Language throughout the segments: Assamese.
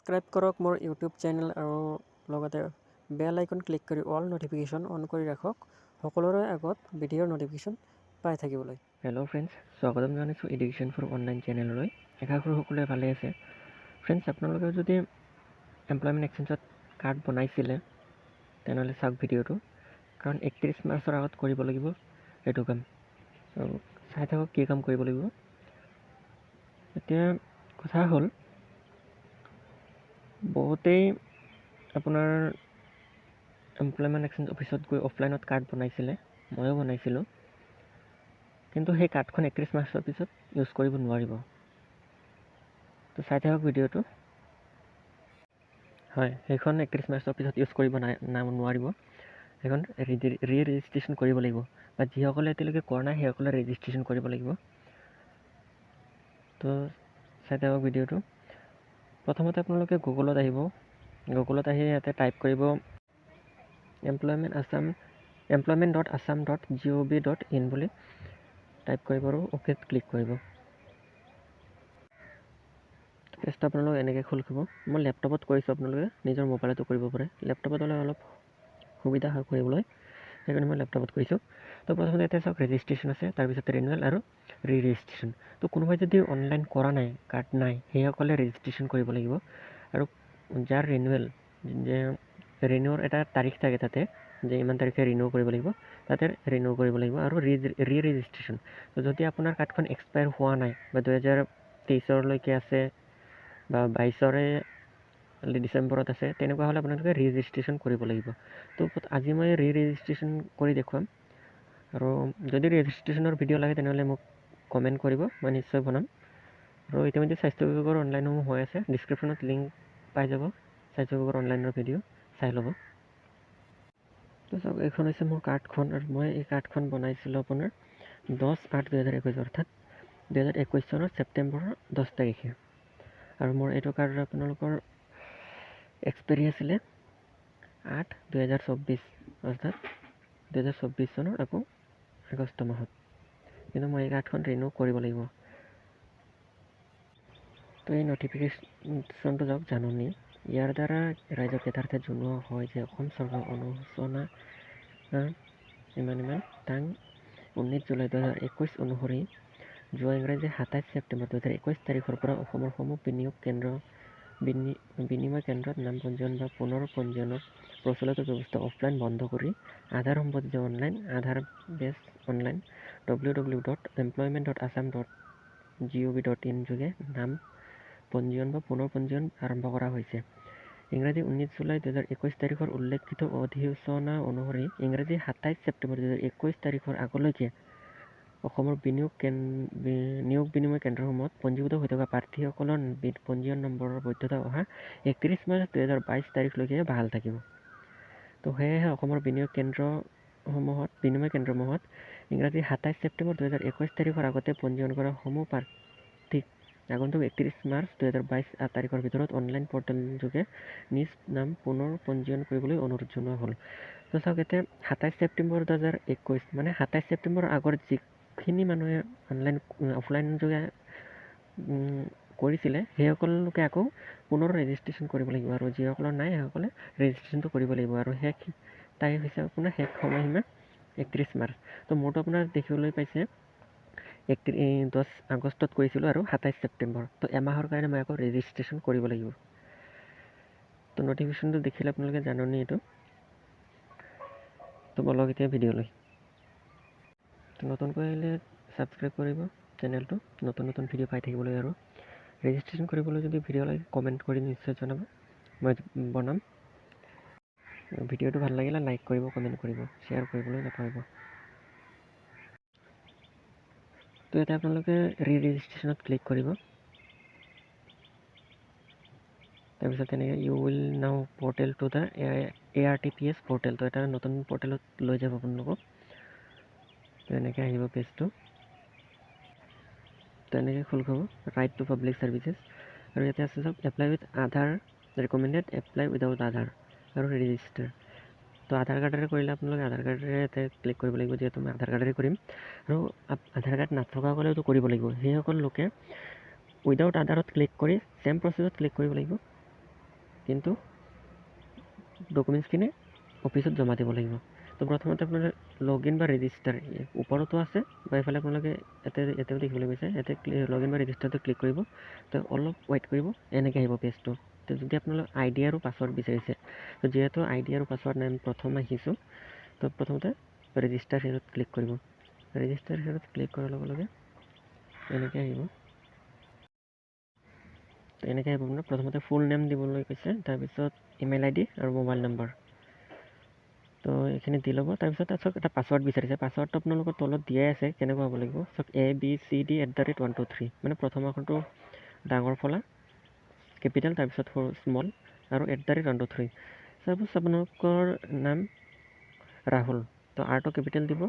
সাবস্ক্ৰাইব কৰক মোৰ ইউটিউব চেনেল আৰু লগতে বেল আইকন ক্লিক কৰি অল নটিফিকেশ্যন অন কৰি ৰাখক সকলোৰে আগত ভিডিঅ'ৰ নটিফিকেশ্যন পাই থাকিবলৈ। হেল্ল' ফ্ৰেণ্ডছ, স্বাগতম জনাইছোঁ এডুকেশ্যন ফৰ অনলাইন চেনেললৈ। আশা কৰোঁ সকলোৱে ভালে আছে। ফ্ৰেণ্ডছ, আপোনালোকে যদি এমপ্লয়মেণ্ট এক্সচেঞ্জত কাৰ্ড বনাইছিলে তেনেহ'লে চাওক ভিডিঅ'টো, কাৰণ 31 মাৰ্চৰ আগত কৰিব লাগিব এইটো কাম। চাই থাকক কি কাম কৰিব লাগিব। এতিয়া কথা হ'ল, বহুতেই আপোনাৰ এমপ্লয়মেণ্ট এক্সচেঞ্জ অফিচত গৈ অফলাইনত কাৰ্ড বনাইছিলে, ময়ো বনাইছিলোঁ, কিন্তু সেই কাৰ্ডখন 31 মাৰ্চৰ পিছত ইউজ কৰিব নোৱাৰিব। তো চাই থাকক ভিডিঅ'টো। হয়, সেইখন 31 মাৰ্চৰ পিছত ইউজ কৰিব নোৱাৰিব। সেইখন ৰেজিষ্ট্ৰেশ্যন কৰিব লাগিব, বা যিসকলে এতিয়ালৈকে কৰা নাই সেইসকলে ৰেজিষ্ট্ৰেশ্যন কৰিব লাগিব। তো চাই থাকক ভিডিঅ'টো। প্ৰথমতে আপোনালোকে গুগলত আহিব। গুগলত আহি ইয়াতে টাইপ কৰিব employment.assam.gov.in বুলি টাইপ কৰিব আৰু অ'কেত ক্লিক কৰিব। পেজটো আপোনালোকে এনেকৈ খোল খাব। মই লেপটপত কৰিছোঁ, আপোনালোকে নিজৰ মোবাইলতো কৰিব পাৰে। লেপটপত হ'লে অলপ সুবিধা হয় কৰিবলৈ, সেইকাৰণে মই লেপটপত কৰিছোঁ। তো প্ৰথমতে ইয়াতে চাওক ৰেজিষ্ট্ৰেশ্যন আছে, তাৰপিছত ৰিনিউৱেল আৰু ৰেজিষ্ট্ৰেশ্যন। তো কোনোবাই যদি অনলাইন কৰা নাই, কাৰ্ড নাই, সেইসকলে ৰেজিষ্ট্ৰেশ্যন কৰিব লাগিব। আৰু যাৰ ৰিনিউৰ এটা তাৰিখ থাকে তাতে, যে ইমান তাৰিখে ৰিনিউ কৰিব লাগিব, তাতে ৰিনিউ কৰিব লাগিব। আৰু ৰেজিষ্ট্ৰেশ্যন, যদি আপোনাৰ কাৰ্ডখন এক্সপায়াৰ হোৱা নাই বা 2023 আছে বা 22 ডিচেম্বৰত আছে, তেনেকুৱা হ'লে আপোনালোকে ৰেজিষ্ট্ৰেশ্যন কৰিব লাগিব। তো আজি মই ৰেজিষ্ট্ৰেশ্যন কৰি দেখুৱাম। আৰু যদি ৰেজিষ্ট্ৰেশ্যনৰ ভিডিঅ' লাগে তেনেহ'লে মোক কমেণ্ট কৰিব, মই নিশ্চয় বনাম। আৰু ইতিমধ্যে স্বাস্থ্য বিভাগৰ অনলাইনসমূহ হৈ আছে, ডিছক্ৰিপশ্যনত লিংক পাই যাব স্বাস্থ্য বিভাগৰ অনলাইনৰ ভিডিঅ' চাই ল'ব। তো চাওক, এইখন হৈছে মোৰ কাৰ্ডখন, আৰু মই এই কাৰ্ডখন বনাইছিলোঁ আপোনাৰ 10/8/2021, অৰ্থাৎ 2021 চনৰ ছেপ্টেম্বৰৰ 10 তাৰিখে। আৰু মোৰ এইটো কাৰ্ডৰ আপোনালোকৰ এক্সপাইৰী আছিলে 8/2024, অৰ্থাৎ 2024 চনৰ আকৌ আগষ্ট মাহত। কিন্তু মই এই কাৰ্ডখন ৰিনিউ কৰিব লাগিব। তো এই নটিফিকেশ্যনটো যাওক জাননী। ইয়াৰ দ্বাৰা ৰাইজক যথাৰ্থে জনোৱা হয় যে অসম চৰকাৰৰ অনুসূচনা ইমান টাং 19 জুলাই 2021 অনুসৰি যোৱা ইংৰাজী 27 ছেপ্টেম্বৰ 2021 তাৰিখৰ পৰা অসমৰ সমূহ বিনিময় কেন্দ্ৰত নাম পঞ্জীয়ন বা পুনৰ পঞ্জীয়নৰ প্ৰচলিত ব্যৱস্থা অফলাইন বন্ধ কৰি আধাৰ সম্বন্ধিত অনলাইন আধাৰ বেছ অনলাইন www.employment.assam.gov.in যোগে নাম পঞ্জীয়ন বা পুনৰ পঞ্জীয়ন আৰম্ভ কৰা হৈছে। ইংৰাজী 19 জুলাই 2021 তাৰিখৰ উল্লেখিত অধিসূচনা অনুসৰি ইংৰাজী 27 ছেপ্টেম্বৰ 2021 তাৰিখৰ আগলৈকে অসমৰ নিয়োগ বিনিময় কেন্দ্ৰসমূহত পঞ্জীভূত হৈ থকা প্ৰাৰ্থীসকলৰ পঞ্জীয়ন নম্বৰৰ বৈধতা অহা 31 মাৰ্চ 2022 তাৰিখলৈকে বাহাল থাকিব। তো সেয়েহে অসমৰ বিনিময় কেন্দ্ৰসমূহত ইংৰাজী 27 ছেপ্টেম্বৰ 2021 তাৰিখৰ আগতে পঞ্জীয়ন কৰা সমূহ প্ৰাৰ্থীক আগন্তুক 31 মাৰ্চ 2022 তাৰিখৰ ভিতৰত অনলাইন পৰ্টেল যোগে নিজ নাম পুনৰ পঞ্জীয়ন কৰিবলৈ অনুৰোধ জনোৱা হ'ল। তো চাওক, এতিয়া 27 ছেপ্টেম্বৰ 2021, মানে 27 ছেপ্টেম্বৰৰ আগৰ যিখিনি মানুহে অফলাইন যোগে কৰিছিলে সেইসকল লোকে আকৌ পুনৰ ৰেজিষ্ট্ৰেশ্যন কৰিব লাগিব, আৰু যিসকলৰ নাই সেইসকলে ৰেজিষ্ট্ৰেশ্যনটো কৰিব লাগিব। আৰু শেষ তাৰিখ হৈছে আপোনাৰ শেষ সময়সীমা 31 মাৰ্চ। তো মোৰতো আপোনাৰ দেখিবলৈ পাইছে 10 আগষ্টত কৰিছিলোঁ আৰু 27 ছেপ্টেম্বৰ। তো এমাহৰ কাৰণে মই আকৌ ৰেজিষ্ট্ৰেশ্যন কৰিব লাগিব। তো নটিফিকেশ্যনটো দেখিলে আপোনালোকে জাননী এইটো। তো বলক এতিয়া ভিডিঅ'লৈ। তো নতুনকৈ আহিলে ছাবস্ক্ৰাইব কৰিব চেনেলটো, নতুন ভিডিঅ' পাই থাকিবলৈ। আৰু ৰেজিষ্ট্ৰেশ্যন কৰিবলৈ যদি ভিডিঅ' লাগে কমেণ্ট কৰি নিশ্চয় জনাব, মই বনাম। ভিডিঅ'টো ভাল লাগিলে লাইক কৰিব, কমেণ্ট কৰিব, শ্বেয়াৰ কৰিবলৈ নাপাহৰিব। তো এতিয়া আপোনালোকে ৰেজিষ্ট্ৰেশ্যনত ক্লিক কৰিব। তাৰপিছত তেনেকৈ you will now portal to the ARTPS portal. তো এটা নতুন পৰ্টেলত লৈ যাব আপোনালোকক। তো এনেকৈ আহিব পেজটো। তো এনেকৈ খোল খাব ৰাইট টু পাব্লিক ছাৰ্ভিচেছ, আৰু ইয়াতে আছে চাওক apply with Aadhaar, recommended apply without Aadhaar আৰু ৰেজিষ্টাৰ। তো আধাৰ কাৰ্ডেৰে কৰিলে আপোনালোকে আধাৰ কাৰ্ডেৰে ইয়াতে ক্লিক কৰিব লাগিব, যিহেতু মই আধাৰ কাৰ্ডেৰে কৰিম। আৰু আধাৰ কাৰ্ড নথকাসকলেতো কৰিব লাগিব। সেইসকল লোকে উইদাউট আধাৰত ক্লিক কৰি ছেম প্ৰচেছত ক্লিক কৰিব লাগিব। কিন্তু ডকুমেণ্টছখিনি অফিচত জমা দিব লাগিব। তো প্ৰথমতে আপোনাৰ লগইন বা ৰেজিষ্টাৰ ওপৰতো আছে বা এইফালে আপোনালোকে ইয়াতেও দেখিবলৈ গৈছে, ইয়াতে লগইন বা ৰেজিষ্টাৰটো ক্লিক কৰিব। তো অলপ ৱেইট কৰিব, এনেকৈ আহিব পেজটো। তো যদি আপোনালোকে ID আৰু পাছৱৰ্ড বিচাৰিছে, তো যিহেতু ID আৰু পাছৱৰ্ড নাই, আমি প্ৰথম আহিছোঁ, তো প্ৰথমতে ৰেজিষ্টাৰ হেৰিত ক্লিক কৰিব। ৰেজিষ্টাৰ হেৰিত ক্লিক কৰাৰ লগে লগে এনেকৈ আহিব। তো এনেকৈ আহিব আপোনাৰ প্ৰথমতে ফুল নেম দিবলৈ কৈছে, তাৰপিছত ইমেইল ID আৰু মোবাইল নম্বৰ। তো এইখিনি দি ল'ব। তাৰপিছত চাওক এটা পাছৱৰ্ড বিচাৰিছে, পাছৱৰ্ডটো আপোনালোকৰ তলত দিয়াই আছে কেনেকুৱা হ'ব লাগিব। চাওক ABCD@123, মানে প্ৰথম আখৰটো ডাঙৰ ফলা কেপিটেল, তাৰপিছত স্মল আৰু @123। চাপ'জ আপোনালোকৰ নাম ৰাহুল, তো আৰটো কেপিটেল দিব,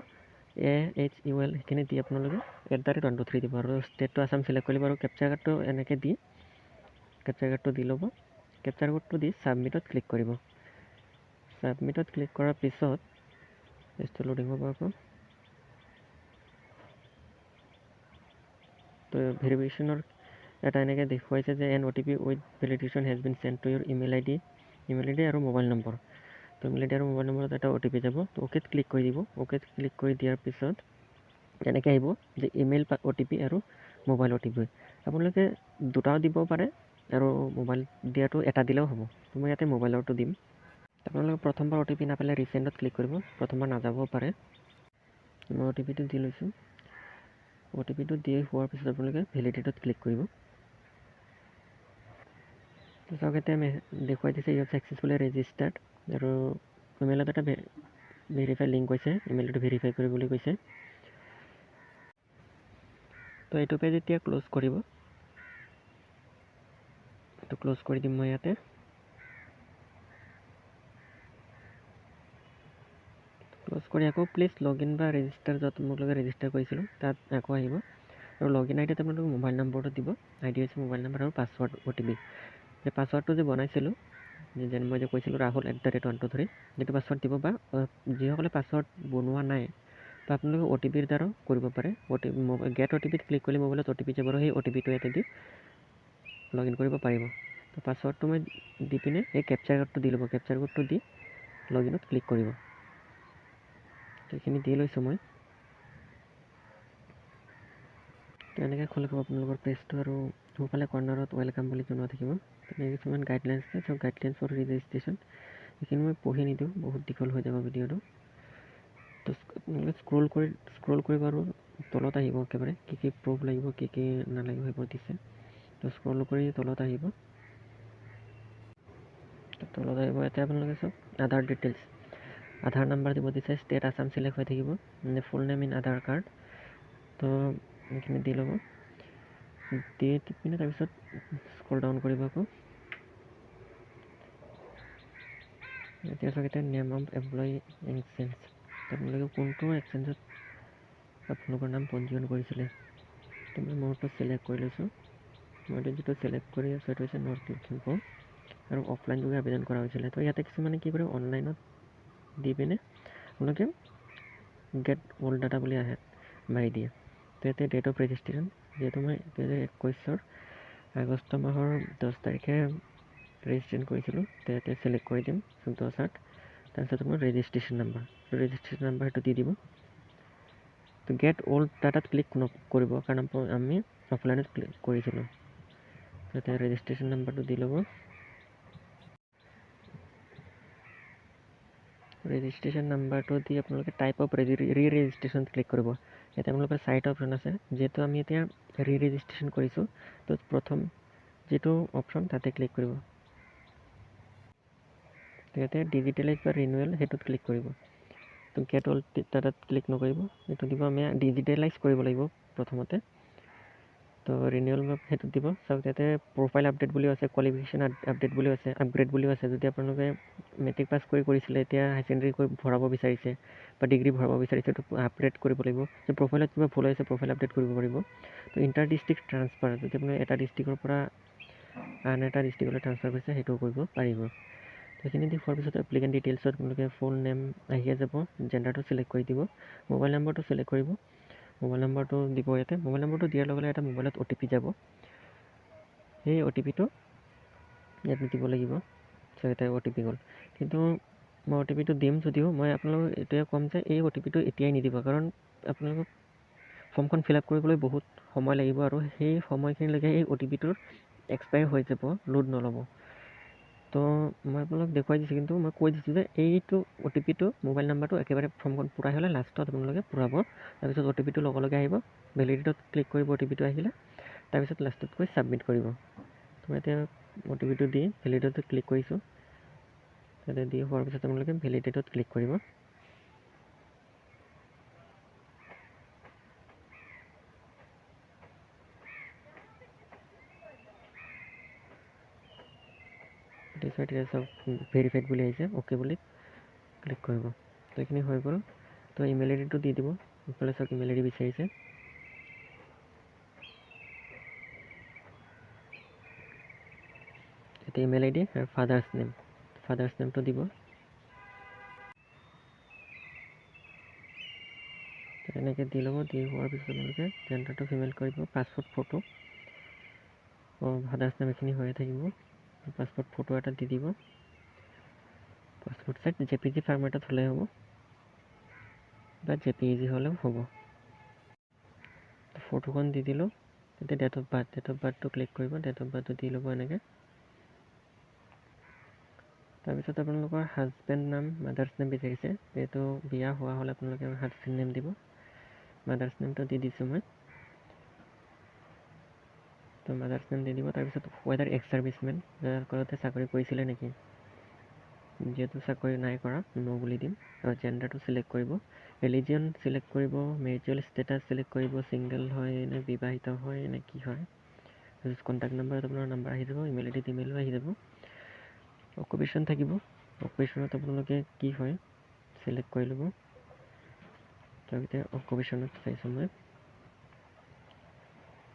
AHUL সেইখিনি দি আপোনালোকে @123 দিব আৰু ষ্টেটটো আছাম চিলেক্ট কৰিব আৰু কেপচাৰ কাৰ্ডটো এনেকৈ দি কেপচাৰ কাৰ্ডটো দি ল'ব। কেপচাৰ কোডটো দি ছাবমিটত ক্লিক কৰিব। ছাবমিটত ক্লিক কৰাৰ পিছত পেজটো লোডিং হ'ব আকৌ। তো ভেৰিফিকেশ্যনৰ এটা এনেকৈ দেখুৱাইছে যে an OTP with validation has been sent to your email ID আৰু মোবাইল নম্বৰ। তো ইমেইল ID আৰু মোবাইল নম্বৰত এটা OTP যাব। তো অ'কেত ক্লিক কৰি দিব। অ'কেত ক্লিক কৰি দিয়াৰ পিছত এনেকৈ আহিব যে ইমেইল OTP আৰু মোবাইল OTP। আপোনালোকে দুটাও দিব পাৰে আৰু মোবাইল দিয়াটো এটা দিলেও হ'ব। তো মই ইয়াতে মোবাইলৰটো দিম। আপোনালোকে প্ৰথমবাৰ OTP নাপালে ৰিচেণ্টত ক্লিক কৰিব, প্ৰথমবাৰ নাযাবও পাৰে। মই OTPটো দি লৈছোঁ। OTPটো দি হোৱাৰ পিছত আপোনালোকে ভেলিডেটত ক্লিক কৰিব। চাওক এতিয়া দেখুৱাই দিছে ইউ হেভ ছাকচেছফুলি ৰেজিষ্টাৰ্ড আৰু ইমেইলত এটা ভেৰিফাই লিংক কৈছে, ইমেইলটো ভেৰিফাই কৰিবলৈ কৈছে। তো এইটো পেজ এতিয়া ক্ল'জ কৰিব। এইটো ক্ল'জ কৰি দিম মই ইয়াতে। ক্ল'জ কৰি আকৌ প্লিজ লগইন বা ৰেজিষ্টাৰ, য'ত আপোনালোকে ৰেজিষ্টাৰ কৰিছিলোঁ তাত আকৌ আহিব আৰু লগইন আইডিত আপোনালোকে মোবাইল নম্বৰটো দিব। ID হৈছে মোবাইল নম্বৰ আৰু পাছৱৰ্ড OTP। সেই পাছৱৰ্ডটো যে বনাইছিলোঁ, যেন মই যে কৈছিলোঁ ৰাহুল @123, যিটো পাছৱৰ্ড দিব বা যিসকলে পাছৱৰ্ড বনোৱা নাই বা আপোনালোকে OTPৰ দ্বাৰাও কৰিব পাৰে। গেট OTPত ক্লিক কৰিলে মোবাইলত OTP যাব আৰু সেই OTPটো ইয়াতে দি লগইন কৰিব পাৰিব। তো পাছৱৰ্ডটো মই দি পিনে এই কেপচাৰ কোডটো দি ল'ব। কেপচাৰ কোডটো দি লগইনত ক্লিক কৰিব। এইখিনি দি লৈছোঁ মই। তো এনেকৈ খুলিব আপোনালোকৰ পেজটো আৰু সোঁফালে কৰ্নাৰত ৱেলকাম বুলি জনোৱা থাকিব। তেনেকৈ কিছুমান গাইডলাইনছ আছে, চ' গাইডলাইনছ ফৰ ৰেজিষ্ট্ৰেশ্যন এইখিনি মই পঢ়ি নিদিওঁ, বহুত দীঘল হৈ যাব ভিডিঅ'টো। তো আপোনালোকে স্ক্ৰল কৰিব আৰু তলত আহিব একেবাৰে কি কি প্ৰুফ লাগিব, কি কি নালাগিব সেইবোৰ দিছে। তো স্ক্ৰল কৰি তলত আহিব। তলত আহিব এতিয়া আপোনালোকে চাওক আধাৰ ডিটেইলছ, আধাৰ নাম্বাৰ দিব দিছে, ষ্টেট আছাম চিলেক্ট হৈ থাকিব, মানে full name in Aadhaar card. তো এইখিনি দি ল'ব, দি পিনে তাৰপিছত স্ক্ৰল ডাউন কৰিব আকৌ। এতিয়া চাওক এতিয়া নেম অফ এমপ্লয়ী এক্সচেঞ্জ, আপোনালোকে কোনটো এক্সচেঞ্জত আপোনালোকৰ নাম পঞ্জীয়ন কৰিছিলে। তো মই মোৰটো চিলেক্ট কৰি লৈছোঁ। মইতো যিটো চিলেক্ট কৰি আছোঁ সেইটো হৈছে নৰ্থ লখিমপুৰ আৰু অফলাইন যোগে আবেদন কৰা হৈছিলে। তো ইয়াতে কিছুমানে কি কৰে অনলাইনত দি পিনে আপোনালোকে গেট অল ডাটা বুলি আহে মাৰি দিয়ে। তো ইয়াতে ডেট অফ ৰেজিষ্ট্ৰেশ্যন, যিহেতু মই 2021 আগষ্ট মাহৰ 10 তাৰিখে ৰেজিষ্ট্ৰেশ্যন কৰিছিলোঁ, তো ইয়াতে চিলেক্ট কৰি দিম 10/8। তাৰপিছত আপোনাৰ ৰেজিষ্ট্ৰেশ্যন নাম্বাৰ, সেইটো দি দিব। তো গেট অল্ড ডাটাত ক্লিক নকৰিব, কাৰণ আমি অফলাইনত ক্লিক কৰিছিলোঁ। তাতে ৰেজিষ্ট্ৰেশ্যন নাম্বাৰটো দি ল'ব। ৰেজিষ্ট্ৰেশ্যন নাম্বাৰটো দি আপোনালোকে টাইপ অফ ৰেজিষ্ট্ৰেশ্যন ক্লিক কৰিব। ইয়াতে আপোনালোকৰ 4টা অপশ্যন আছে, যিহেতু আমি এতিয়া ৰেজিষ্ট্ৰেশ্যন কৰিছোঁ, তো প্ৰথম যিটো অপশ্যন তাতে ক্লিক কৰিব। ইয়াতে ডিজিটেলাইজ বা ৰিনিউৱেল সেইটোত ক্লিক কৰিব। তো গেট অল ডাটাত ক্লিক নকৰিব, এইটো দিব আমি ডিজিটেলাইজ কৰিব লাগিব প্ৰথমতে। তো ৰিনিউৱেল সেইটোত দিব। চাওক ইয়াতে প্ৰফাইল আপডেট বুলিও আছে, কোৱালিফিকেশ্যন আপডেট বুলিও আছে, আপগ্ৰেড বুলিও আছে। যদি আপোনালোকে মেট্ৰিক পাছ কৰিছিলে, এতিয়া হাই ছেকেণ্ডেৰী ভৰাব বিচাৰিছে বা ডিগ্ৰী ভৰাব বিচাৰিছে, এইটো আপগ্ৰেড কৰিব লাগিব। যে প্ৰফাইলত কিবা ভুল হৈছে প্ৰফাইল আপডেট কৰিব পাৰিব। তো ইণ্টাৰ ডিষ্ট্ৰিক্ট ট্ৰান্সফাৰ, যদি আপোনালোকে এটা ডিষ্ট্ৰিক্টৰ পৰা আন এটা ডিষ্ট্ৰিক্টলৈ ট্ৰান্সফাৰ কৰিছে সেইটোও কৰিব পাৰিব। সেইখিনি দি হোৱাৰ পিছত এপ্লিকেণ্ট ডিটেইলছত আপোনালোকে ফুল নেম আহিয়ে যাব, জেণ্ডাৰটো চিলেক্ট কৰি দিব, মোবাইল নম্বৰটো চিলেক্ট কৰিব, মোবাইল নম্বৰটো দিব। ইয়াতে মোবাইল নম্বৰটো দিয়াৰ লগে লগে এটা মোবাইলত OTP যাব, সেই OTPটো ইয়াত দিব লাগিব। চ' এতিয়া OTP গ'ল, কিন্তু মই OTPটো দিম যদিও মই আপোনালোকক এইটোৱে ক'ম যে এই OTPটো এতিয়াই নিদিব, কাৰণ আপোনালোকক ফৰ্মখন ফিল আপ কৰিবলৈ বহুত সময় লাগিব আৰু সেই সময়খিনিলৈকে এই OTPটোৰ এক্সপায়াৰ হৈ যাব, লোড নল'ব। তো মই আপোনালোকক দেখুৱাই দিছোঁ, কিন্তু মই কৈ দিছোঁ যে এইটো OTPটো মোবাইল নাম্বাৰটো একেবাৰে ফৰ্মখন পূৰাই হ'লে লাষ্টত আপোনালোকে পূৰাব। তাৰপিছত OTPটো লগে লগে আহিব, ভেলিডিটত ক্লিক কৰিব, OTPটো আহিলে তাৰপিছত লাষ্টত গৈ ছাবমিট কৰিব। তো এতিয়া OTPটো দি ভেলিডেটত ক্লিক কৰিছোঁ। তাতে দি হোৱাৰ পিছত আপোনালোকে ভেলিডেটত ক্লিক কৰিব। এতিয়া চব ভেৰিফাইড বুলি আহিছে, অ'কে বুলি ক্লিক কৰিব। তো এইখিনি হৈ গ'ল। তো ইমেইল আইডিটো দি দিব, ইফালে চাওক ইমেইল আইডি বিচাৰিছে। এতিয়া ইমেইল আইডি আৰু ফাদাৰ্ছ নেমটো দিব। এনেকৈ দি ল'ব। দি হোৱাৰ পিছত আপোনালোকে জেণ্ডাৰটো ফিমেল কৰিব, পাছপোৰ্ট ফটো, ফাদাৰ্ছ নেম এইখিনি হৈয়ে থাকিব। পাছপোৰ্ট ফটো এটা দি দিব। পাছপোৰ্ট চাইজ JPG ফৰ্মেটত হ'লে হ'ব বা JPEG হ'লেও হ'ব। ফটোখন দি দিলোঁ। এতিয়া ডেট অফ বাৰ্থটো ক্লিক কৰিব, ডেট অফ বাৰ্থটো দি ল'ব এনেকৈ। তাৰপিছত আপোনালোকৰ হাজবেণ্ড নাম, মাদাৰ্ছ নেম বিচাৰিছে, যিহেতু বিয়া হোৱা হ'লে আপোনালোকে হাজবেণ্ড নেম দিব। মাদাৰ্ছ নেমটো দি দিছোঁ মই। তো মাদাৰ্ছ নেম দি দিব। তাৰপিছত ৱেডাৰ এক্স ছাৰ্ভিচমেন, ঘৰতে চাকৰি কৰিছিলে নেকি, যিহেতু চাকৰি নাই কৰা ন' বুলি দিম। আৰু জেণ্ডাৰটো চিলেক্ট কৰিব, ৰিলিজিয়ন চিলেক্ট কৰিব, মেৰিটেল ষ্টেটাছ চিলেক্ট কৰিব, ছিংগল হয় নে বিবাহিত হয় নে কি হয়। তাৰপিছত কণ্টেক্ট নাম্বাৰত আপোনাৰ নাম্বাৰ আহি যাব, ইমেইল আইডিত ইমেইলো আহি যাব। অকুপেশ্যন থাকিব, অকুপেশ্যনত আপোনালোকে কি হয় চিলেক্ট কৰি ল'ব। তাৰপিছত অকুপেশ্যনত চাইছোঁ মই,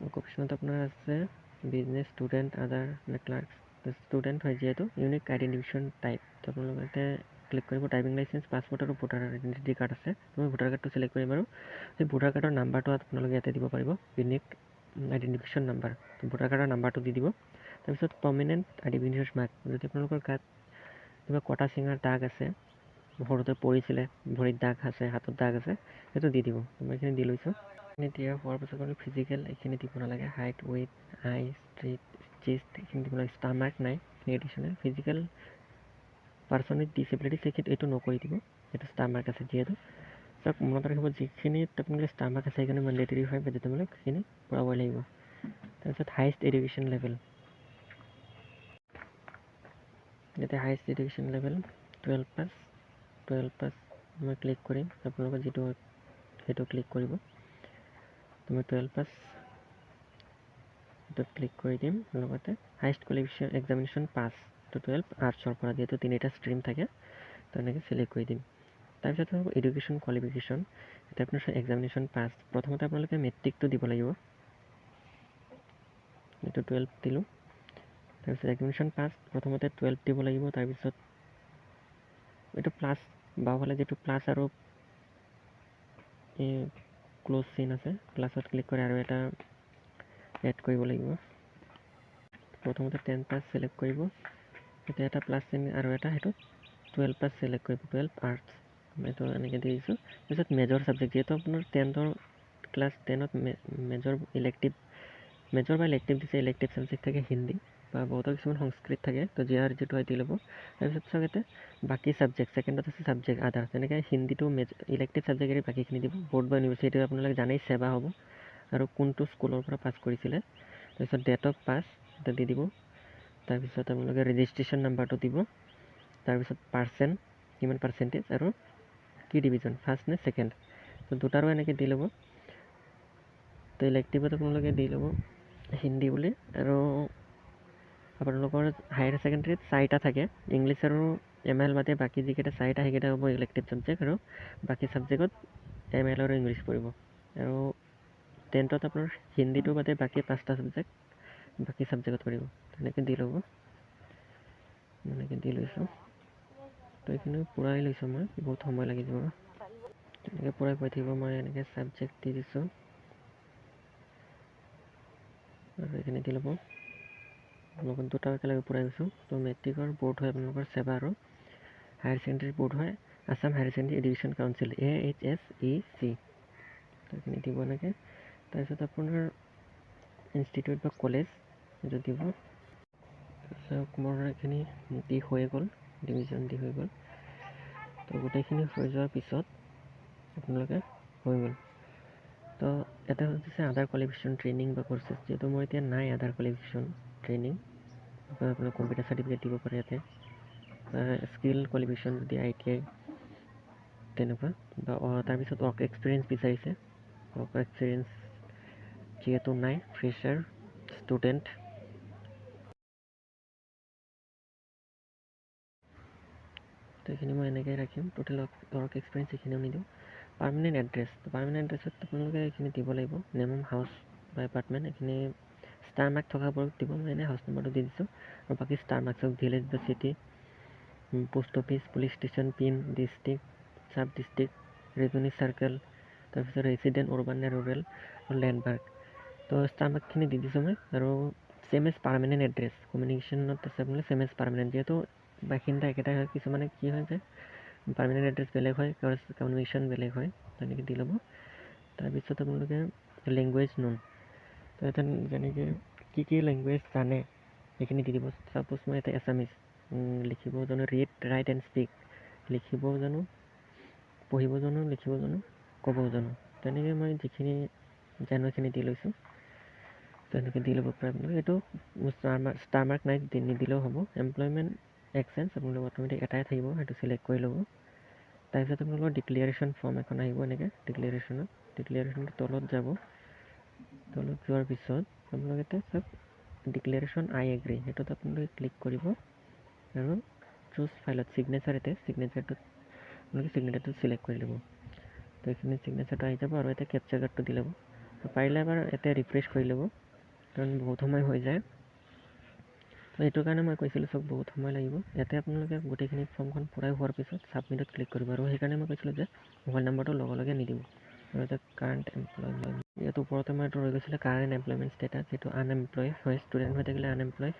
অকুপেশ্যনত আপোনাৰ আছে বিজনেছ, ষ্টুডেণ্ট, আদাৰ নে ক্লাৰ্ক। ষ্টুডেণ্ট হয় যিহেতু ইউনিক আইডেণ্টিফিকেশ্যন টাইপ, তো আপোনালোকে ক্লিক কৰিব। ড্ৰাইভিং লাইচেঞ্চ, পাছপোৰ্ট আৰু ভোটাৰ আইডেণ্টিটি কাৰ্ড আছে, মই ভোটাৰ কাৰ্ডটো চিলেক্ট কৰিম। আৰু সেই ভোটাৰ কাৰ্ডৰ নাম্বাৰটো আপোনালোকে ইয়াতে দিব পাৰিব, ইউনিক আইডেণ্টিফিকেশ্যন নাম্বাৰ। ভোটাৰ কাৰ্ডৰ নাম্বাৰটো দি দিব। তাৰপিছত প্ৰমিনেণ্ট আইডেণ্টিফিকেশ্যন মাৰ্ক, যদি আপোনালোকৰ গাত কিবা কটা চিঙাৰ দাগ আছে, সৰুতে পৰিছিলে, ভৰিত দাগ আছে, হাতত দাগ আছে, সেইটো দি দিব। মই এইখিনি দি লৈছোঁ। এইখিনি দিয়া হোৱাৰ পিছত আপুনি ফিজিকেল এইখিনি দিব নালাগে, হাইট, ৱেইট, আই, চেষ্ট এইখিনি দিব লাগে। ষ্টামাক নাই, additional physical person with disability সেইখিনি এইটো নকৰি দিব, এইটো ষ্টামাক আছে যিহেতু। চব মনত ৰাখিব, যিখিনিত আপোনালোকে ষ্টামাক আছে সেইখিনি মেণ্ডেটৰী হয় বাধ্যতামূলক, সেইখিনি পূৰাবই লাগিব। তাৰপিছত হাইষ্ট এডুকেশ্যন লেভেল, এতিয়া হাইষ্ট এডুকেশ্যন লেভেল 12 পাছ মই ক্লিক কৰিম। আপোনালোকৰ যিটো সেইটো ক্লিক কৰিব। মই 12 পাছ এইটোত ক্লিক কৰি দিম। লগতে হাইষ্ট কোৱালিফিকেশ্যন এক্সামিনেশ্যন পাছ, তো 12 আৰ্টছৰ পৰা, যিহেতু 3টা ষ্ট্ৰীম থাকে, তো এনেকৈ চিলেক্ট কৰি দিম। তাৰপিছত হ'ব এডুকেশ্যন কোৱালিফিকেশ্যন, এতিয়া আপোনাৰ এক্সামিনেশ্যন পাছ, প্ৰথমতে আপোনালোকে মেট্ৰিকটো দিব লাগিব, এইটো 12 দিলোঁ। তাৰপিছত এক্সামিনেশ্যন পাছ, প্ৰথমতে 12 দিব লাগিব। তাৰপিছত এইটো প্লাছ, বাওঁফালে যিটো প্লাছ আৰু ক্ল'জ চিন আছে, প্লাছত ক্লিক কৰি আৰু এটা এড কৰিব লাগিব। প্ৰথমতে 10 পাছ চিলেক্ট কৰিব, এতিয়া এটা প্লাছ চিন আৰু এটা, সেইটো 12 পাছ চিলেক্ট কৰিব, 12 আৰ্টছ, এইটো এনেকৈ দি দিছোঁ। তাৰপিছত মেজৰ ছাবজেক্ট, যিহেতু আপোনাৰ ক্লাছ 10ত মেজৰ বা ইলেক্টিভ দিছে, ইলেক্টিভ ছাবজেক্ট থাকে হিন্দী বা বহুতৰ কিছুমান সংস্কৃত থাকে, তো যিটো হয় দি ল'ব। তাৰপিছত চাওক ইয়াতে বাকী ছাবজেক্ট, ছেকেণ্ডত আছে ছাবজেক্ট আদাৰ, তেনেকৈ হিন্দীটো ইলেক্টিভ ছাবজেক্ট এৰি বাকীখিনি দিব। বৰ্ড বা ইউনিভাৰ্চিটি আপোনালোকে জানেই ছেবা হ'ব, আৰু কোনটো স্কুলৰ পৰা পাছ কৰিছিলে। তাৰপিছত ডেট অফ পাছ এটা দি দিব। তাৰপিছত আপোনালোকে ৰেজিষ্ট্ৰেশ্যন নাম্বাৰটো দিব। তাৰপিছত কিমান পাৰ্চেণ্টেজ আৰু কি ডিভিজন, ফাৰ্ষ্ট নে ছেকেণ্ড, তো দুটাৰো এনেকৈ দি ল'ব। তো ইলেক্টিভত আপোনালোকে দি ল'ব হিন্দী বুলি। আৰু আপোনালোকৰ হায়াৰ ছেকেণ্ডেৰীত 4টা থাকে, ইংলিছ আৰু ML বাদে বাকী যিকেইটা 4টা সেইকেইটা হ'ব ইলেক্টিভ ছাবজেক্ট, আৰু বাকী ছাবজেক্টত ML আৰু ইংলিছ পৰিব। আৰু 10ত আপোনাৰ হিন্দীটো বাদে বাকী 5টা ছাবজেক্ট বাকী ছাবজেক্টত পৰিব। তেনেকৈ দি ল'ব, এনেকৈ দি লৈছোঁ। তো এইখিনি পূৰাই লৈছোঁ মই, বহুত সময় লাগি যাব। তেনেকৈ পূৰাই গৈ থাকিব। মই এনেকৈ ছাবজেক্ট দি দিছোঁ আৰু এইখিনি দি ল'ব। লগত দুটা একেলগে পূৰাই গৈছোঁ। তো মেট্ৰিকৰ বৰ্ড হয় আপোনালোকৰ ছেবা আৰু হায়াৰ ছেকেণ্ডেৰী বৰ্ড হয় Assam higher secondary education council AHSEC। তো এইখিনি দিব এনেকৈ। তাৰপিছত আপোনাৰ ইনষ্টিটিউট বা কলেজ এইটো দিব। মোৰ এইখিনি দি হৈ গ'ল, ডিভিজন দি হৈ গ'ল। তো গোটেইখিনি হৈ যোৱাৰ পিছত আপোনালোকে হৈ গ'ল। তো এটা হৈছে আধাৰ কোৱালিফিকেশ্যন ট্ৰেইনিং বা কৰ্চেছ, যিহেতু মোৰ এতিয়া নাই আধাৰ কোৱালিফিকেশ্যন ট্ৰেইনিং বা আপোনাৰ কম্পিউটাৰ চাৰ্টিফিকেট দিব পাৰে ইয়াতে, বা স্কিল কোৱালিফিকেশ্যন যদি ITI তেনেকুৱা, বা তাৰপিছত ৱৰ্ক এক্সপিৰিয়েঞ্চ বিচাৰিছে। ৱৰ্ক এক্সপিৰিয়েঞ্চ যিহেতু নাই, ফ্ৰেচাৰ ষ্টুডেণ্ট। তো এইখিনি মই এনেকৈ ৰাখিম। টোটেল ৱৰ্ক এক্সপিৰিয়েঞ্চ এইখিনিও নিদিওঁ। পাৰ্মানেণ্ট এড্ৰেছ, পাৰ্মানেণ্ট এড্ৰেছত আপোনালোকে এইখিনি দিব লাগিব। নেম অফ হাউচ বা এপাৰ্টমেণ্ট এইখিনি ষ্টাৰ মাৰ্ক থকাবোৰক দিব। মই এনেই হাউচ নাম্বাৰটো দি দিছোঁ, আৰু বাকী ষ্টাৰ মাৰ্কছক ভিলেজ বা city, post office, police station, pin, district, চাব ডিষ্ট্ৰিক্ট, ৰেভিনিউ চাৰ্কেল, তাৰপিছত ৰেচিডেণ্ট, উৰ্বান নে ৰুৰেল, আৰু লেণ্ডমাৰ্ক। তো ষ্টাৰ মাৰ্কখিনি দি দিছোঁ মই। আৰু চেম এজ পাৰ্মানেণ্ট এড্ৰেছ কমিউনিকেশ্যনত আছে আপোনালোকে চেম এজ পাৰ্মানেণ্ট, যিহেতু বাসিন্দা একেটাই হয়। কিছুমানে কি হয় যে পাৰ্মানেণ্ট এড্ৰেছ বেলেগ হয়, কমিউনিকেশ্যন বেলেগ হয়, তেনেকৈ দি ল'ব। তাৰপিছত আপোনালোকে লেংগুৱেজ নোন, তো এটা যেনেকৈ কি লেংগুৱেজ জানে সেইখিনি দি দিব। ছাপ'জ মই এটা এছামিজ লিখিব জানো, ৰিড ৰাইট এণ্ড স্পীক, লিখিবও জানো, পঢ়িব জানো, লিখিব জানো, ক'বও জানো। তেনেকৈ মই যিখিনি জানো সেইখিনি দি লৈছোঁ। তেনেকৈ দি ল'ব পাৰে আপোনালোকে। এইটো ষ্টাৰ মাৰ্ক নাই নিদিলেও হ'ব। এমপ্লয়মেণ্ট এক্সচেঞ্জ আপোনালোকৰ অট'মেটিক এটাই থাকিব, সেইটো চিলেক্ট কৰি ল'ব। তাৰপিছত আপোনালোকৰ ডিক্লেৰেশ্যন ফৰ্ম এখন আহিব এনেকৈ। ডিক্লেৰেশ্যনৰ তলত যাব। তলত যোৱাৰ পিছত আপোনালোকে চাওক ডিক্লেৰেশ্যন আই এগ্ৰী, সেইটোত আপোনালোকে ক্লিক কৰিব, আৰু চুজ ফাইলত ছিগনেচাৰ ছিগনেচাৰটোত আপোনালোকে ছিগনেচাৰটো চিলেক্ট কৰি ল'ব। তো এইখিনি ছিগনেচাৰটো আহি যাব, আৰু এতিয়া কেপচাৰ কাৰ্ডটো দি ল'ব। পাৰিলে এবাৰ এতিয়া ৰিফ্ৰেছ কৰি ল'ব, কাৰণ বহুত সময় হৈ যায়। তো এইটো কাৰণে মই কৈছিলোঁ চব বহুত সময় লাগিব। ইয়াতে আপোনালোকে গোটেইখিনি ফৰ্মখন পূৰাই হোৱাৰ পিছত ছাবমিটত ক্লিক কৰিব, আৰু সেইকাৰণে মই কৈছিলোঁ যে মোবাইল নাম্বাৰটো লগে নিদিব। আৰু এতিয়া কাৰেণ্ট এমপ্লয়মেণ্ট, ইয়াত ওপৰতে মই এইটো ৰৈ গৈছিলে কাৰেণ্ট এমপ্লয়মেণ্ট ষ্টেটাছ, যিটো আনএমপ্লয় হয়, ষ্টুডেণ্ট হৈ থাকিলে আনএমপ্লয়।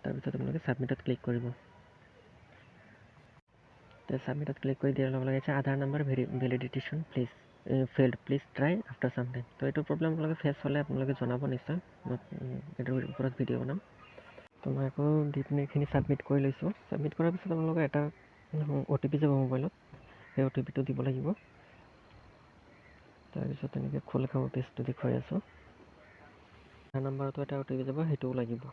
তাৰপিছত আপোনালোকে ছাবমিটত ক্লিক কৰিব। তো ছাবমিটত ক্লিক কৰি দিয়াৰ লগে লগে আধাৰ number validation please try after চাম টাইম। তো এইটো প্ৰব্লেম আপোনালোকে ফেচ হ'লে আপোনালোকে জনাব নিশ্চয়, মই এইটোৰ ওপৰত ভিডিঅ' বনাম। তো মই আকৌ দি পিনে এইখিনি ছাবমিট কৰি লৈছোঁ। ছাবমিট কৰাৰ পিছত আপোনালোকে এটা OTP যাব মোবাইলত, সেই OTPটো দিব লাগিব। তাৰপিছত তেনেকৈ খোল খাব পেজটো দেখুৱাই আছোঁ। আধাৰ নাম্বাৰটো এটা OTP যাব, সেইটোও লাগিব।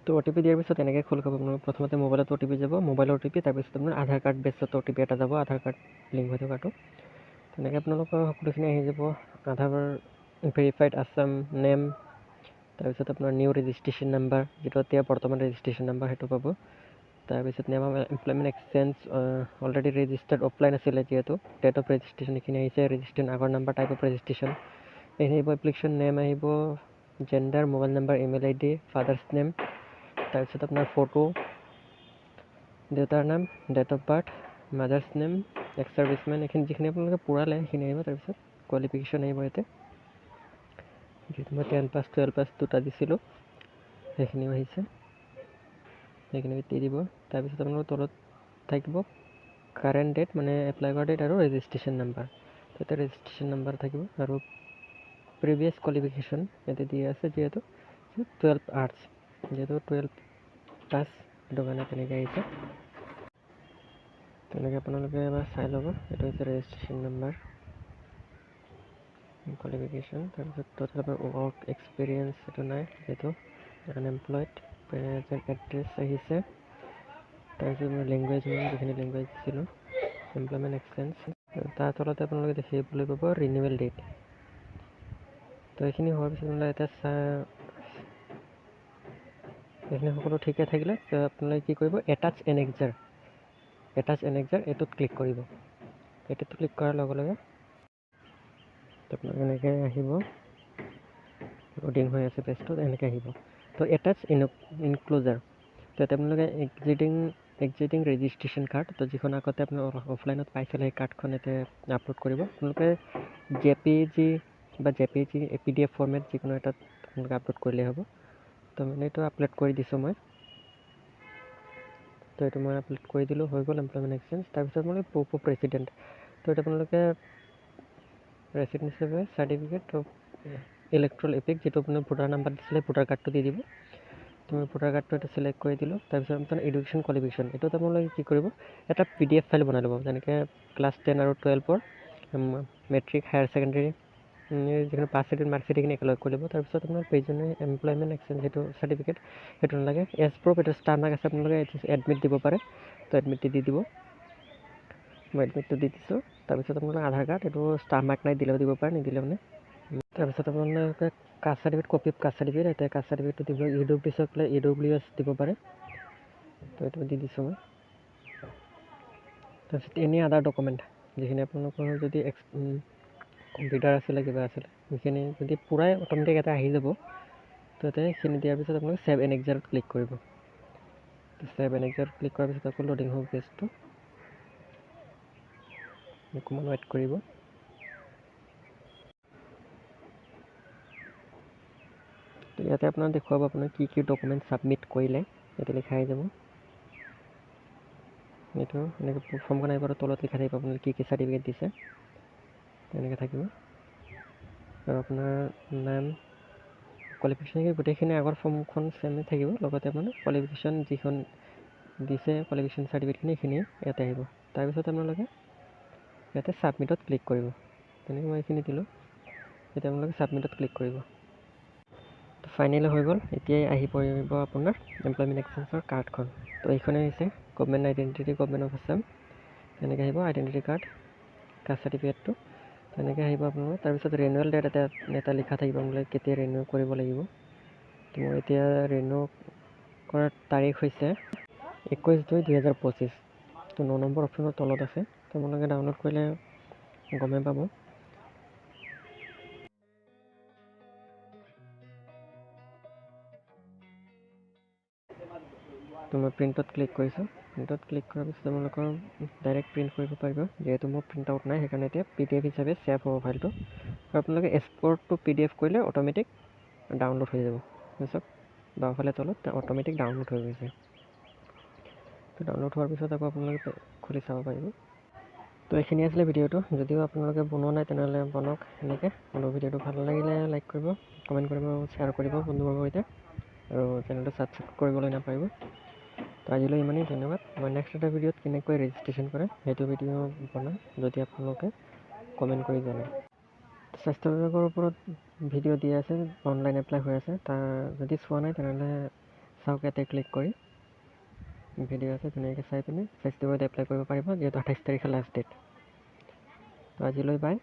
তো OTP দিয়াৰ পিছত এনেকৈ খোল খাব। আপোনালোক প্ৰথমতে মোবাইলত OTP যাব, মোবাইলৰ OTP, তাৰপিছত আপোনাৰ আধাৰ কাৰ্ড বেছত OTP এটা যাব, আধাৰ কাৰ্ড লিংক হৈ থকাটো। তেনেকৈ আপোনালোকৰ সকলোখিনি আহি যাব। আধাৰ ভেৰিফাইড আছাম নেম, তাৰপিছত আপোনাৰ নিউ ৰেজিষ্ট্ৰেশ্যন নাম্বাৰ, যিটো এতিয়া বৰ্তমান ৰেজিষ্ট্ৰেশ্যন নাম্বাৰ, সেইটো পাব। তাৰপিছত name of employment exchange, already registered offline আছিলে, যিহেতু ডেট অফ ৰেজিষ্ট্ৰেশ্যন এইখিনি আহিছে, ৰেজিষ্ট্ৰেশ্যন আগৰ নাম্বাৰ, টাইপ অফ ৰেজিষ্ট্ৰেশ্যন এইখিনি আহিব, এপ্লিকেশ্যন নেম আহিব, gender, mobile number, email ID, father's name, তাৰপিছত আপোনাৰ ফটো, দেউতাৰ নাম, date of birth, mother's name, ex servicemen, এইখিনি যিখিনি আপোনালোকে পূৰালে সেইখিনি আহিব। তাৰপিছত কোৱালিফিকেশ্যন আহিব ইয়াতে, যিহেতু মই 10 পাছ 12 পাছ দুটা দিছিলোঁ, সেইখিনিও আহিছে, সেইখিনি দি দিব। তাৰপিছত আপোনালোকৰ তলত থাকিব কাৰেণ্ট ডেট, মানে এপ্লাই কৰা ডেট, আৰু ৰেজিষ্ট্ৰেশ্যন নাম্বাৰ। তাতে ৰেজিষ্ট্ৰেশ্যন নাম্বাৰ থাকিব, আৰু প্ৰিভিয়াছ কোৱালিফিকেশ্যন ইয়াতে দিয়া আছে, যিহেতু 12 আৰ্টছ, যিহেতু 12 পাছ, সেইটো কাৰণে তেনেকৈ আহিছে। তেনেকৈ আপোনালোকে এবাৰ চাই ল'ব। এইটো হৈছে ৰেজিষ্ট্ৰেশ্যন নাম্বাৰ, কোৱালিফিকেশ্যন। তাৰপিছত টোটেল আপোনাৰ ৱৰ্ক এক্সপিৰিয়েঞ্চ এইটো নাই, যিহেতু আনএমপ্লয়ড। প্ৰেজেণ্ট এড্ৰেছ আহিছে, তাৰপিছত মই লেংগুৱেজ যিখিনি লেংগুৱেজ দিছিলোঁ, এমপ্লয়মেণ্ট এক্সচেঞ্জ, তাৰ তলতে আপোনালোকে দেখিবলৈ পাব ৰিনিউৱেল ডেট। তো এইখিনি হোৱাৰ পিছত আপোনালোকে এতিয়া এইখিনি সকলো ঠিকে থাকিলে আপোনালোকে কি কৰিব, এটাচ এনেক্সাৰ এইটোত ক্লিক কৰিব। এইটোত ক্লিক কৰাৰ লগে লগে আপোনালোকে এনেকৈ আহিব, লোডিং হৈ আছে পেজটো, এনেকৈ আহিব। তো এটাচ ইনক্ল'জাৰ, তো ইয়াতে আপোনালোকে এক্সিটিং ৰেজিষ্ট্ৰেশ্যন কাৰ্ড, তো যিখন আগতে আপোনালোকে অফলাইনত পাইছিলে সেই কাৰ্ডখন ইয়াতে আপলোড কৰিব। আপোনালোকে JPG বা JPG PDF ফৰ্মেট যিকোনো এটাত আপোনালোকে আপলোড কৰিলেই হ'ব। তো মানে এইটো আপলোড কৰি দিছোঁ মই। তো এইটো মই আপলোড কৰি দিলোঁ, হৈ গ'ল এমপ্লয়মেণ্ট এক্সচেঞ্জ। তাৰপিছত মানে প্ৰুফ অফ ৰেচিডেণ্ট। তো এইটো আপোনালোকে ৰেচিডেণ্ট হিচাপে চাৰ্টিফিকেট ইলেক্ট্ৰল এপিক, যিটো আপোনাৰ ভোটাৰ নাম্বাৰ দিছিলে ভোটাৰ কাৰ্ডটো দি দিব। তো মই ভোটাৰ কাৰ্ডটো এটা চিলেক্ট কৰি দিলোঁ। তাৰপিছত আপোনাৰ এডুকেশ্যন কোৱালিফিকেশ্যন, এইটোত আপোনালোকে কি কৰিব, এটা PDF ফাইল বনাই ল'ব, যেনেকৈ ক্লাছ 10 আৰু 12ৰ মেট্ৰিক, হায়াৰ ছেকেণ্ডেৰী যিখিনি পাছ চাৰ্টিফিকেট, মাৰ্কশ্বিট এইখিনি একেলগ কৰি ল'ব। তাৰপিছত আপোনাৰ প্ৰয়োজনীয় এমপ্লয়মেণ্ট এক্সচেঞ্জ যিটো চাৰ্টিফিকেট, সেইটো নালাগে। এজ প্ৰুফ এইটো ষ্টাৰ মাৰ্ক আছে, আপোনালোকে এডমিট দিব পাৰে, তো এডমিটটো দি দিব। মই এডমিটটো দি দিছোঁ। তাৰপিছত আপোনালোকে আধাৰ কাৰ্ড, এইটো ষ্টাৰ মাৰ্ক নাই, দিলেও দিব পাৰে, নিদিলে মানে। তাৰপিছত আপোনালোকে caste certificate, copy of caste certificate, এতিয়া কাষ্ট চাৰ্টিফিকেটটো দিব, EWS পেলাই EWS দিব পাৰে, তো এইটো দি দিছোঁ মই। তাৰপিছত এনি আদাৰ ডকুমেণ্ট, যিখিনি আপোনালোকৰ যদি কম্পিউটাৰ আছিলে, কিবা আছিলে, সেইখিনি যদি পূৰাই অট'মেটিক এটা আহি যাব। তো ইয়াতে সেইখিনি দিয়াৰ পিছত আপোনালোকে ছেভ এণ্ড এক্সিটত ক্লিক কৰিব। ছেভ এণ্ড এক্সিটত ক্লিক কৰাৰ পিছত আকৌ লোডিং হ'ব পেজটো, অকণমান ৱেইট কৰিব। তো ইয়াতে আপোনাৰ দেখুৱাব আপোনাৰ কি কি ডকুমেণ্ট ছাবমিট কৰিলে, ইয়াতে লিখা আহি যাব। এইটো এনেকৈ ফৰ্মখন আহিব, তলত লিখা থাকিব আপুনি কি কি চাৰ্টিফিকেট দিছে, তেনেকৈ থাকিব। আৰু আপোনাৰ নাম, কোৱালিফিকেশ্যন, গোটেইখিনি আগৰ ফৰ্মখন ছেমে থাকিব। লগতে আপোনাৰ কোৱালিফিকেশ্যন যিখন দিছে, কোৱালিফিকেশ্যন চাৰ্টিফিকেটখিনি এইখিনি ইয়াতে আহিব। তাৰপিছত আপোনালোকে ইয়াতে ছাবমিটত ক্লিক কৰিব। তেনেকৈ মই এইখিনি দিলোঁ, এতিয়া আপোনালোকে ছাবমিটত ক্লিক কৰিব। তো ফাইনেলি হৈ গ'ল। এতিয়াই আহি পৰিব আপোনাৰ এমপ্লয়মেণ্ট এক্সচেঞ্জৰ কাৰ্ডখন। তো এইখনেই হৈছে government identity, government of Assam, তেনেকৈ আহিব আইডেণ্টিটি কাৰ্ড, কাষ্ট চাৰ্টিফিকেটটো তেনেকৈ আহিব আপোনালোকৰ। তাৰপিছত ৰিনিউৱেল ডেট এটা লিখা থাকিব, আপোনালোকে কেতিয়া ৰিনিউ কৰিব লাগিব। তো মোৰ এতিয়া ৰিনিউ কৰাৰ তাৰিখ হৈছে 21/2/2025। তো 9 নম্বৰ অপশ্যনৰ তলত আছে, তো আপোনালোকে ডাউনলোড কৰিলে গমেই পাব। তো মই প্ৰিণ্টত ক্লিক কৰিছোঁ। প্ৰিণ্টত ক্লিক কৰাৰ পিছত আপোনালোকৰ ডাইৰেক্ট প্ৰিণ্ট কৰিব পাৰিব। যিহেতু মোৰ প্ৰিণ্ট আউট নাই, সেইকাৰণে এতিয়া PDF হিচাপে ছেভ হ'ব ফাইলটো। আৰু আপোনালোকে এক্সপৰ্টটো PDF কৰিলে অট'মেটিক ডাউনলোড হৈ যাব। তাৰপিছত বাওঁফালে তলত অট'মেটিক ডাউনলোড হৈ গৈছে। তো ডাউনলোড হোৱাৰ পিছত আকৌ আপোনালোকে খুলি চাব পাৰিব। তো এইখিনি আছিলে ভিডিঅ'টো। যদিও আপোনালোকে বনোৱা নাই তেনেহ'লে বনাওক এনেকৈ। আৰু ভিডিঅ'টো ভাল লাগিলে লাইক কৰিব, কমেণ্ট কৰিব, শ্বেয়াৰ কৰিব বন্ধুবৰ্গৰ সৈতে, আৰু চেনেলটো ছাবস্ক্ৰাইব কৰিবলৈ নাপাহৰিব। তো আজিলৈ ইমানেই, ধন্যবাদ। মই নেক্সট এটা ভিডিঅ'ত কেনেকৈ ৰেজিষ্ট্ৰেশ্যন কৰে সেইটো ভিডিঅ' বনাম, যদি আপোনালোকে কমেণ্ট কৰি জনায়। স্বাস্থ্য বিভাগৰ ওপৰত ভিডিঅ' দিয়া আছে, অনলাইন এপ্লাই হৈ আছে, তাৰ যদি চোৱা নাই তেনেহ'লে চাওক, ইয়াতে ক্লিক কৰি ভিডিঅ' আছে, ধুনীয়াকৈ চাই পিনে স্বাস্থ্য বিভাগত এপ্লাই কৰিব পাৰিব, যিহেতু 28 তাৰিখে লাষ্ট ডেট। তো আজিলৈ বাই।